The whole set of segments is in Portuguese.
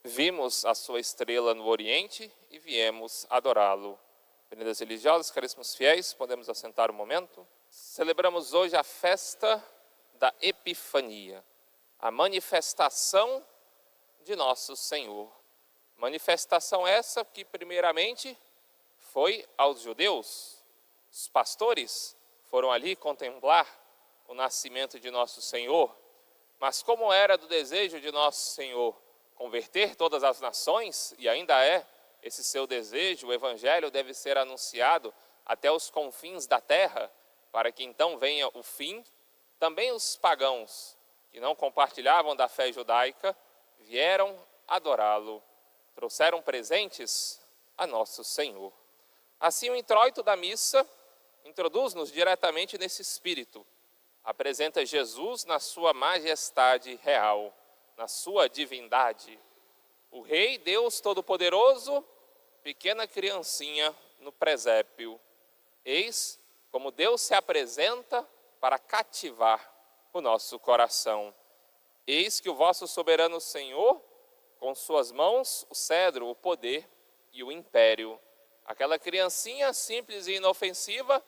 Vimos a sua estrela no Oriente e viemos adorá-lo. Venidas religiosas, caríssimos fiéis, podemos assentar um momento. Celebramos hoje a festa da Epifania, a manifestação de nosso Senhor. Manifestação essa que primeiramente foi aos judeus. Os pastores foram ali contemplar o nascimento de nosso Senhor. Mas como era do desejo de nosso Senhor converter todas as nações, e ainda é esse seu desejo, o evangelho deve ser anunciado até os confins da terra, para que então venha o fim, também os pagãos que não compartilhavam da fé judaica vieram adorá-lo, trouxeram presentes a nosso Senhor. Assim o introito da missa introduz-nos diretamente nesse espírito, apresenta Jesus na sua majestade real, na sua divindade. O Rei Deus Todo-Poderoso, pequena criancinha no presépio. Eis como Deus se apresenta para cativar o nosso coração. Eis que o vosso soberano Senhor, com suas mãos, o cedro, o poder e o império. Aquela criancinha simples e inofensiva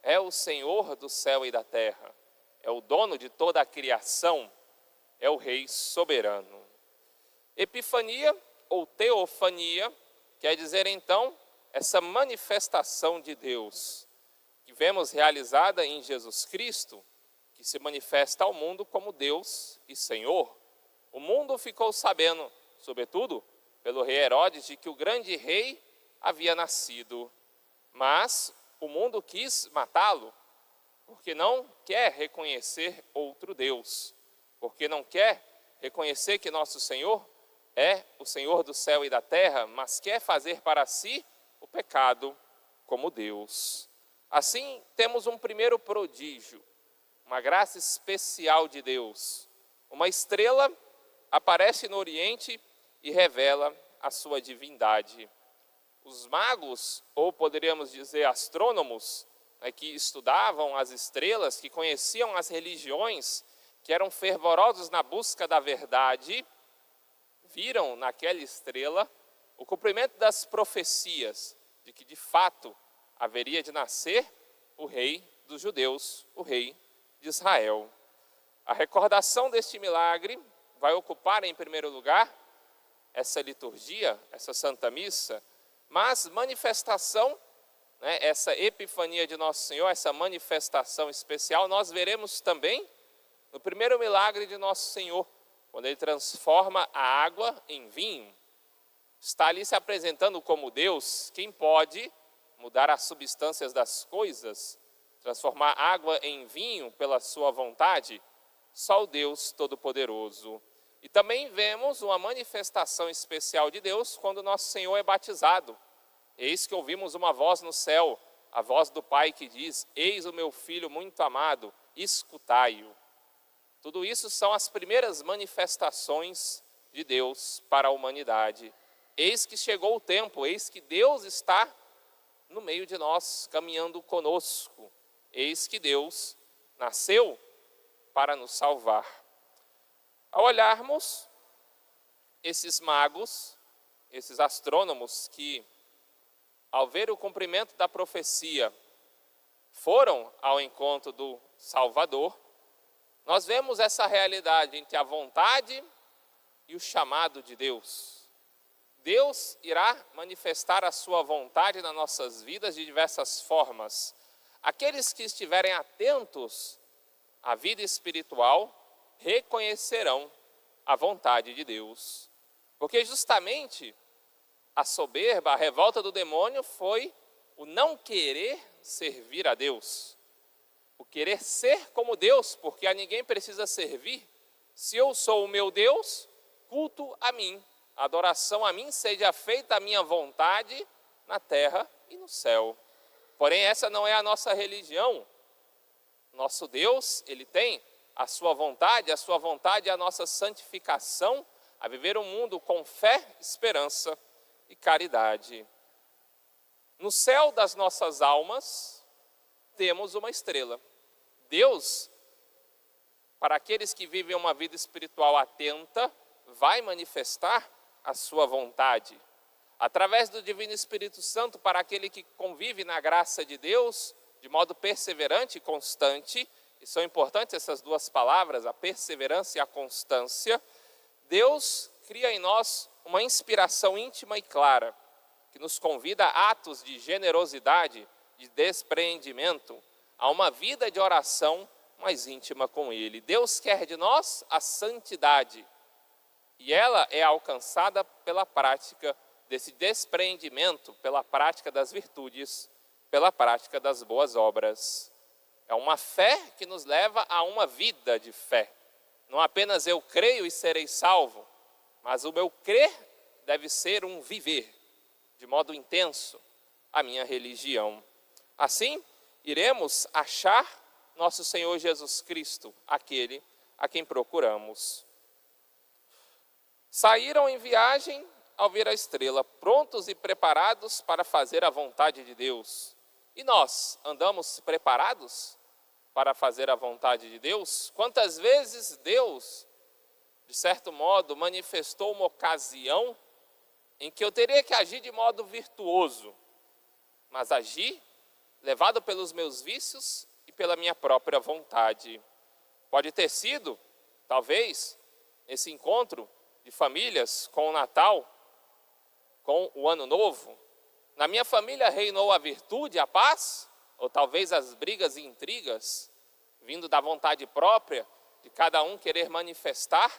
é o Senhor do céu e da terra. É o dono de toda a criação. É o Rei soberano. Epifania ou teofania quer dizer então essa manifestação de Deus que vemos realizada em Jesus Cristo, que se manifesta ao mundo como Deus e Senhor. O mundo ficou sabendo, sobretudo pelo rei Herodes, de que o grande rei havia nascido, mas o mundo quis matá-lo, porque não quer reconhecer outro Deus, porque não quer reconhecer que nosso Senhor é o Senhor do céu e da terra, mas quer fazer para si o pecado como Deus. Assim, temos um primeiro prodígio, uma graça especial de Deus. Uma estrela aparece no Oriente e revela a sua divindade. Os magos, ou poderíamos dizer astrônomos, que estudavam as estrelas, que conheciam as religiões, que eram fervorosos na busca da verdade, viram naquela estrela o cumprimento das profecias de que de fato haveria de nascer o rei dos judeus, o rei de Israel. A recordação deste milagre vai ocupar em primeiro lugar essa liturgia, essa Santa Missa, mas manifestação, essa epifania de Nosso Senhor, essa manifestação especial, nós veremos também no primeiro milagre de Nosso Senhor, quando Ele transforma a água em vinho. Está ali se apresentando como Deus, quem pode mudar as substâncias das coisas, transformar água em vinho pela sua vontade? Só o Deus Todo-Poderoso. E também vemos uma manifestação especial de Deus quando Nosso Senhor é batizado. Eis que ouvimos uma voz no céu, a voz do Pai que diz: eis o meu Filho muito amado, escutai-o. Tudo isso são as primeiras manifestações de Deus para a humanidade. Eis que chegou o tempo, eis que Deus está no meio de nós, caminhando conosco. Eis que Deus nasceu para nos salvar. Ao olharmos esses magos, esses astrônomos que, ao ver o cumprimento da profecia, foram ao encontro do Salvador, nós vemos essa realidade entre a vontade e o chamado de Deus. Deus irá manifestar a sua vontade nas nossas vidas de diversas formas. Aqueles que estiverem atentos à vida espiritual reconhecerão a vontade de Deus. Porque justamente a soberba, a revolta do demônio foi o não querer servir a Deus. O querer ser como Deus, porque a ninguém precisa servir. Se eu sou o meu Deus, culto a mim, adoração a mim, seja feita a minha vontade na terra e no céu. Porém, essa não é a nossa religião. Nosso Deus, Ele tem a sua vontade é a nossa santificação, a viver um mundo com fé, esperança e caridade. No céu das nossas almas, temos uma estrela. Deus, para aqueles que vivem uma vida espiritual atenta, vai manifestar a sua vontade. Através do Divino Espírito Santo, para aquele que convive na graça de Deus, de modo perseverante e constante, e são importantes essas duas palavras, a perseverança e a constância, Deus cria em nós uma inspiração íntima e clara, que nos convida a atos de generosidade, de despreendimento, a uma vida de oração mais íntima com Ele. Deus quer de nós a santidade, e ela é alcançada pela prática desse despreendimento, pela prática das virtudes, pela prática das boas obras. É uma fé que nos leva a uma vida de fé. Não apenas eu creio e serei salvo, mas o meu crer deve ser um viver, de modo intenso, a minha religião. Assim, iremos achar nosso Senhor Jesus Cristo, aquele a quem procuramos. Saíram em viagem ao ver a estrela, prontos e preparados para fazer a vontade de Deus. E nós, andamos preparados para fazer a vontade de Deus? Quantas vezes Deus, de certo modo, manifestou uma ocasião em que eu teria que agir de modo virtuoso, mas agir levado pelos meus vícios e pela minha própria vontade. Pode ter sido, talvez, esse encontro de famílias com o Natal, com o Ano Novo. Na minha família reinou a virtude, a paz, ou talvez as brigas e intrigas, vindo da vontade própria de cada um querer manifestar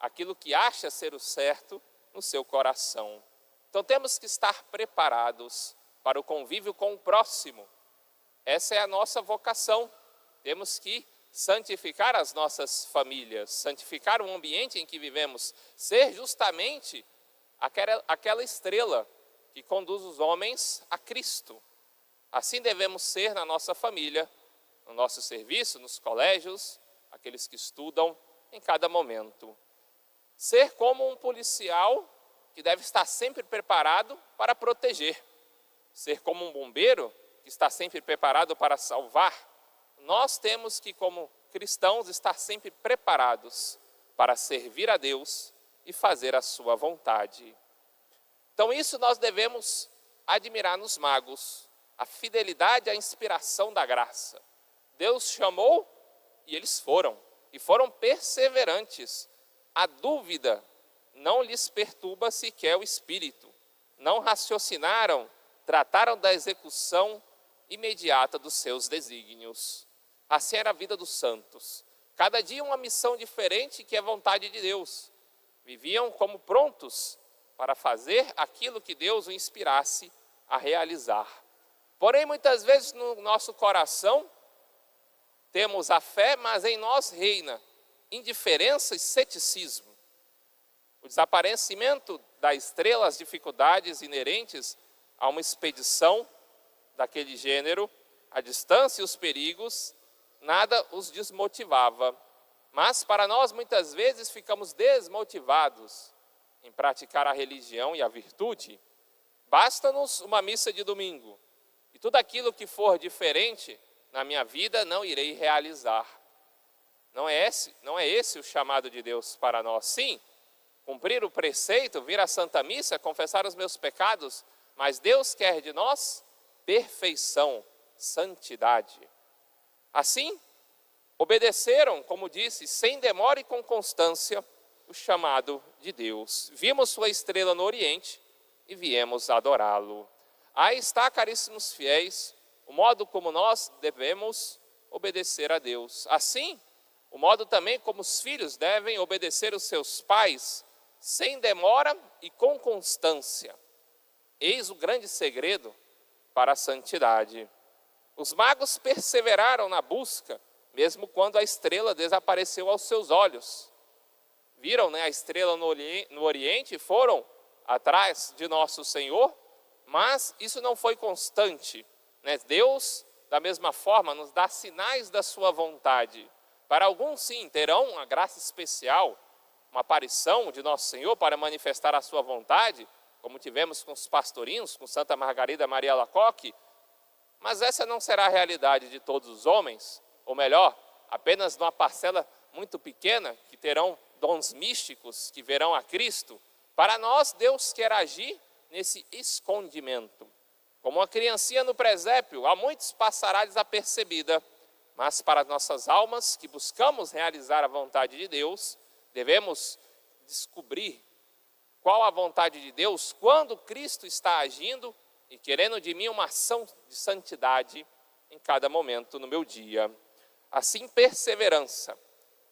aquilo que acha ser o certo no seu coração. Então temos que estar preparados para o convívio com o próximo. Essa é a nossa vocação. Temos que santificar as nossas famílias, santificar o ambiente em que vivemos, ser justamente aquela estrela que conduz os homens a Cristo. Assim devemos ser na nossa família, no nosso serviço, nos colégios, aqueles que estudam em cada momento. Ser como um policial que deve estar sempre preparado para proteger. Ser como um bombeiro que está sempre preparado para salvar. Nós temos que, como cristãos, estar sempre preparados para servir a Deus e fazer a sua vontade. Então isso nós devemos admirar nos magos, a fidelidade à inspiração da graça. Deus chamou e eles foram, e foram perseverantes. A dúvida não lhes perturba sequer o espírito. Não raciocinaram, trataram da execução imediata dos seus desígnios. Assim era a vida dos santos. Cada dia uma missão diferente que é vontade de Deus. Viviam como prontos para fazer aquilo que Deus o inspirasse a realizar. Porém, muitas vezes no nosso coração temos a fé, mas em nós reina indiferença e ceticismo. O desaparecimento da estrela, as dificuldades inerentes a uma expedição daquele gênero, a distância e os perigos, nada os desmotivava. Mas para nós muitas vezes ficamos desmotivados em praticar a religião e a virtude. Basta-nos uma missa de domingo, e tudo aquilo que for diferente na minha vida não irei realizar. Não é esse o chamado de Deus para nós. Sim, cumprir o preceito, vir à Santa Missa, confessar os meus pecados, mas Deus quer de nós perfeição, santidade. Assim, obedeceram, como disse, sem demora e com constância, o chamado de Deus. Vimos sua estrela no Oriente e viemos adorá-lo. Aí está, caríssimos fiéis, o modo como nós devemos obedecer a Deus. Assim, o modo também como os filhos devem obedecer os seus pais, sem demora e com constância. Eis o grande segredo para a santidade. Os magos perseveraram na busca, mesmo quando a estrela desapareceu aos seus olhos. Viram, a estrela no Oriente e foram atrás de nosso Senhor, mas isso não foi constante. Deus, da mesma forma, nos dá sinais da sua vontade. Para alguns, sim, terão uma graça especial, uma aparição de nosso Senhor para manifestar a sua vontade, como tivemos com os pastorinhos, com Santa Margarida Maria Alacoque, mas essa não será a realidade de todos os homens, ou melhor, apenas numa parcela muito pequena, que terão dons místicos, que verão a Cristo, Para nós, Deus quer agir nesse escondimento. Como uma criancinha no presépio, a muitos passará desapercebida, mas para nossas almas que buscamos realizar a vontade de Deus, devemos descobrir qual a vontade de Deus quando Cristo está agindo e querendo de mim uma ação de santidade em cada momento no meu dia. Assim, perseverança.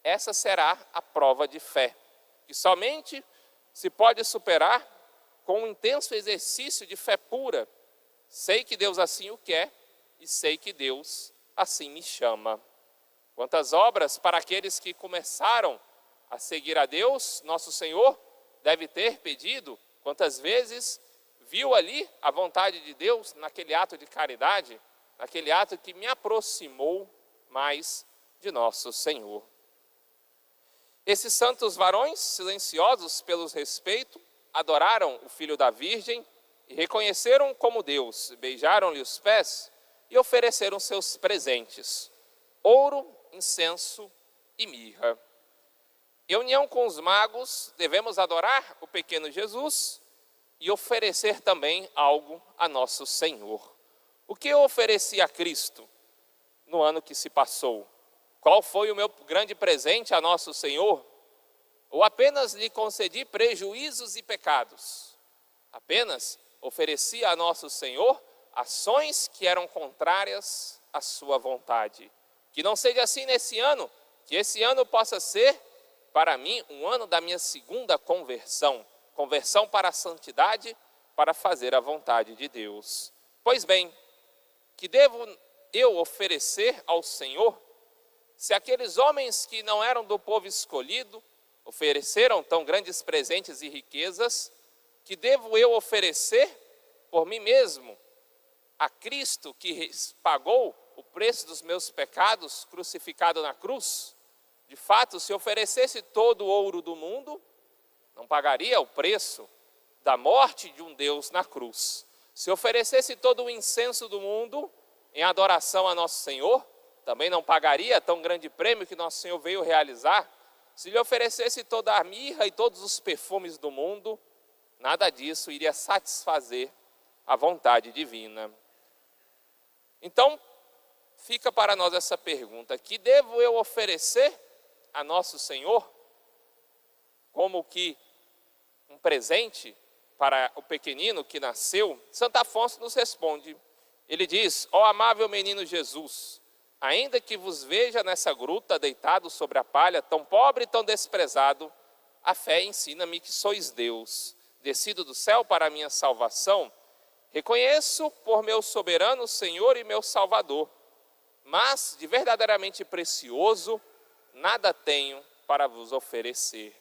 Essa será a prova de fé, que somente se pode superar com um intenso exercício de fé pura. Sei que Deus assim o quer e sei que Deus assim me chama. Quantas obras para aqueles que começaram a seguir a Deus, nosso Senhor, deve ter pedido, quantas vezes viu ali a vontade de Deus naquele ato de caridade, naquele ato que me aproximou mais de nosso Senhor. Esses santos varões, silenciosos pelos respeito, adoraram o Filho da Virgem e reconheceram como Deus, beijaram-lhe os pés e ofereceram seus presentes, ouro, incenso e mirra. Em união com os magos, devemos adorar o pequeno Jesus e oferecer também algo a nosso Senhor. O que eu ofereci a Cristo no ano que se passou? Qual foi o meu grande presente a nosso Senhor? Ou apenas lhe concedi prejuízos e pecados? Apenas ofereci a nosso Senhor ações que eram contrárias à sua vontade. Que não seja assim nesse ano, que esse ano possa ser, para mim, um ano da minha segunda conversão. Conversão para a santidade, para fazer a vontade de Deus. Pois bem, que devo eu oferecer ao Senhor, se aqueles homens que não eram do povo escolhido ofereceram tão grandes presentes e riquezas, que devo eu oferecer por mim mesmo a Cristo que pagou o preço dos meus pecados crucificado na cruz? De fato, se oferecesse todo o ouro do mundo, não pagaria o preço da morte de um Deus na cruz. Se oferecesse todo o incenso do mundo em adoração a nosso Senhor, também não pagaria tão grande prêmio que nosso Senhor veio realizar. Se lhe oferecesse toda a mirra e todos os perfumes do mundo, nada disso iria satisfazer a vontade divina. Então, fica para nós essa pergunta: que devo eu oferecer a nosso Senhor como que um presente para o pequenino que nasceu? Santo Afonso nos responde. Ele diz: ó amável menino Jesus, ainda que vos veja nessa gruta deitado sobre a palha, tão pobre e tão desprezado, a fé ensina-me que sois Deus, descido do céu para a minha salvação. Reconheço por meu soberano Senhor e meu Salvador, mas de verdadeiramente precioso nada tenho para vos oferecer.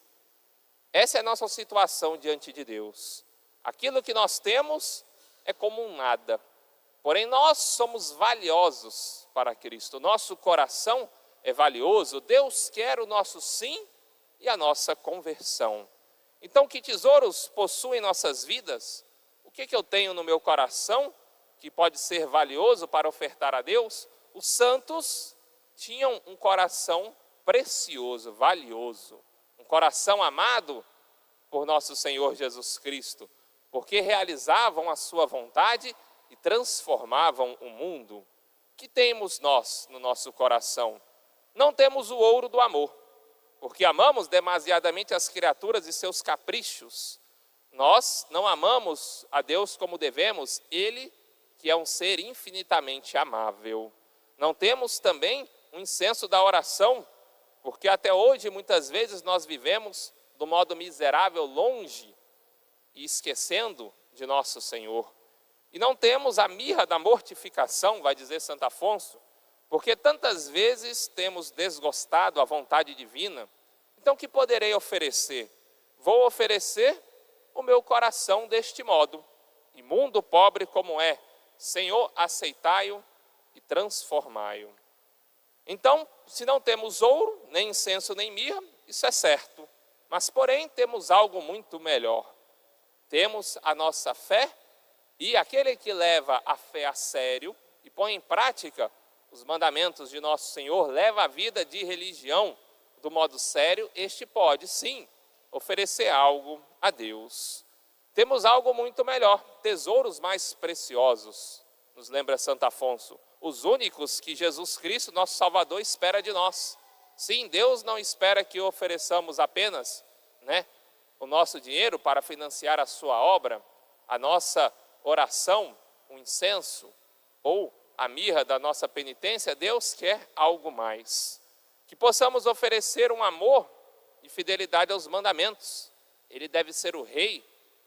Essa é a nossa situação diante de Deus. Aquilo que nós temos é como um nada. Porém, nós somos valiosos para Cristo. Nosso coração é valioso. Deus quer o nosso sim e a nossa conversão. Então, que tesouros possuem nossas vidas? O que eu tenho no meu coração que pode ser valioso para ofertar a Deus? Os santos tinham um coração precioso, valioso. Um coração amado por nosso Senhor Jesus Cristo, porque realizavam a sua vontade e transformavam o mundo. Que temos nós no nosso coração? Não temos o ouro do amor, porque amamos demasiadamente as criaturas e seus caprichos. Nós não amamos a Deus como devemos, Ele que é um ser infinitamente amável. Não temos também o incenso da oração, porque até hoje muitas vezes nós vivemos do modo miserável, longe e esquecendo de nosso Senhor. E não temos a mirra da mortificação, vai dizer Santo Afonso, porque tantas vezes temos desgostado a vontade divina. Então, o que poderei oferecer? Vou oferecer o meu coração deste modo, imundo, pobre como é. Senhor, aceitai-o e transformai-o. Então, se não temos ouro, nem incenso, nem mirra, isso é certo. Mas, porém, temos algo muito melhor. Temos a nossa fé, e aquele que leva a fé a sério e põe em prática os mandamentos de nosso Senhor, leva a vida de religião do modo sério, este pode, sim, oferecer algo a Deus. Temos algo muito melhor, tesouros mais preciosos, nos lembra Santo Afonso, os únicos que Jesus Cristo, nosso Salvador, espera de nós. Sim, Deus não espera que ofereçamos apenas, o nosso dinheiro para financiar a sua obra, a nossa oração, o incenso ou a mirra da nossa penitência. Deus quer algo mais. Que possamos oferecer um amor e fidelidade aos mandamentos. Ele deve ser o rei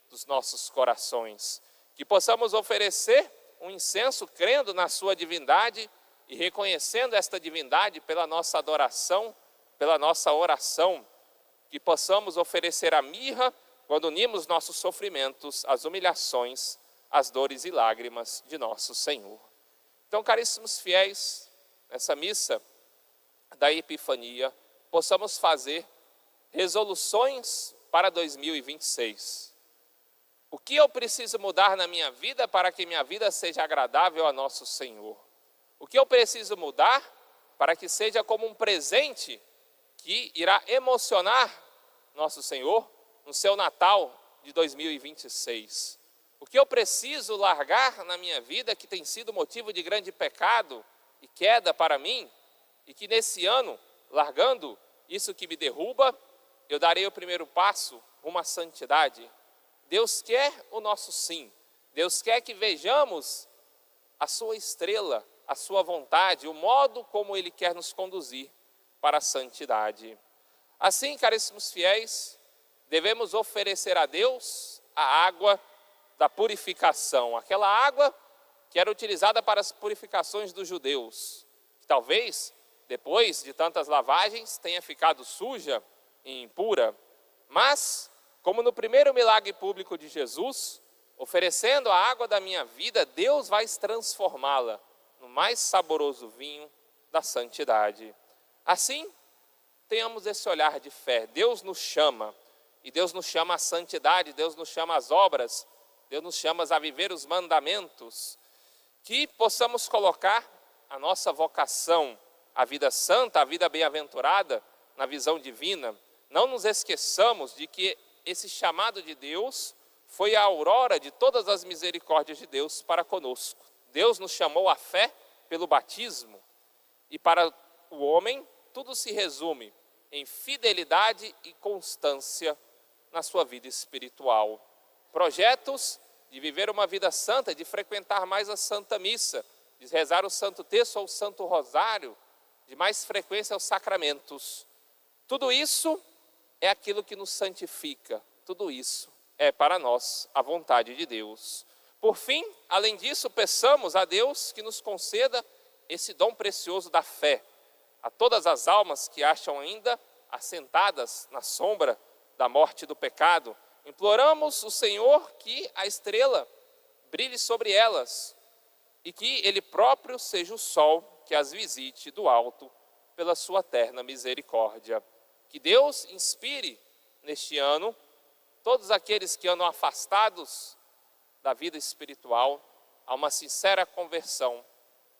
dos nossos corações. Que possamos oferecer um incenso crendo na sua divindade e reconhecendo esta divindade pela nossa adoração, pela nossa oração. Que possamos oferecer a mirra quando unimos nossos sofrimentos, as humilhações, as dores e lágrimas de nosso Senhor. Então, caríssimos fiéis, nessa missa da Epifania, possamos fazer resoluções para 2026. O que eu preciso mudar na minha vida para que minha vida seja agradável a nosso Senhor? O que eu preciso mudar para que seja como um presente que irá emocionar nosso Senhor no seu Natal de 2026? O que eu preciso largar na minha vida que tem sido motivo de grande pecado e queda para mim, e que nesse ano, largando isso que me derruba, eu darei o primeiro passo rumo à santidade. Deus quer o nosso sim. Deus quer que vejamos a sua estrela, a sua vontade, o modo como Ele quer nos conduzir para a santidade. Assim, caríssimos fiéis, devemos oferecer a Deus a água da purificação, aquela água que era utilizada para as purificações dos judeus, que talvez, depois de tantas lavagens, tenha ficado suja e impura, mas, como no primeiro milagre público de Jesus, oferecendo a água da minha vida, Deus vai transformá-la no mais saboroso vinho da santidade. Assim, tenhamos esse olhar de fé. Deus nos chama, e Deus nos chama à santidade, Deus nos chama às obras, Deus nos chama a viver os mandamentos, que possamos colocar a nossa vocação, a vida santa, a vida bem-aventurada, na visão divina. Não nos esqueçamos de que esse chamado de Deus foi a aurora de todas as misericórdias de Deus para conosco. Deus nos chamou à fé pelo batismo, e para o homem tudo se resume em fidelidade e constância na sua vida espiritual. Projetos de viver uma vida santa, de frequentar mais a Santa Missa, de rezar o Santo Terço ou o Santo Rosário, de mais frequência aos sacramentos. Tudo isso é aquilo que nos santifica, tudo isso é para nós a vontade de Deus. Por fim, além disso, peçamos a Deus que nos conceda esse dom precioso da fé, a todas as almas que acham ainda assentadas na sombra da morte e do pecado. Imploramos o Senhor que a estrela brilhe sobre elas e que Ele próprio seja o sol que as visite do alto pela sua terna misericórdia. Que Deus inspire neste ano todos aqueles que andam afastados da vida espiritual a uma sincera conversão,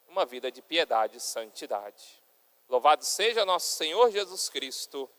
uma vida de piedade e santidade. Louvado seja nosso Senhor Jesus Cristo,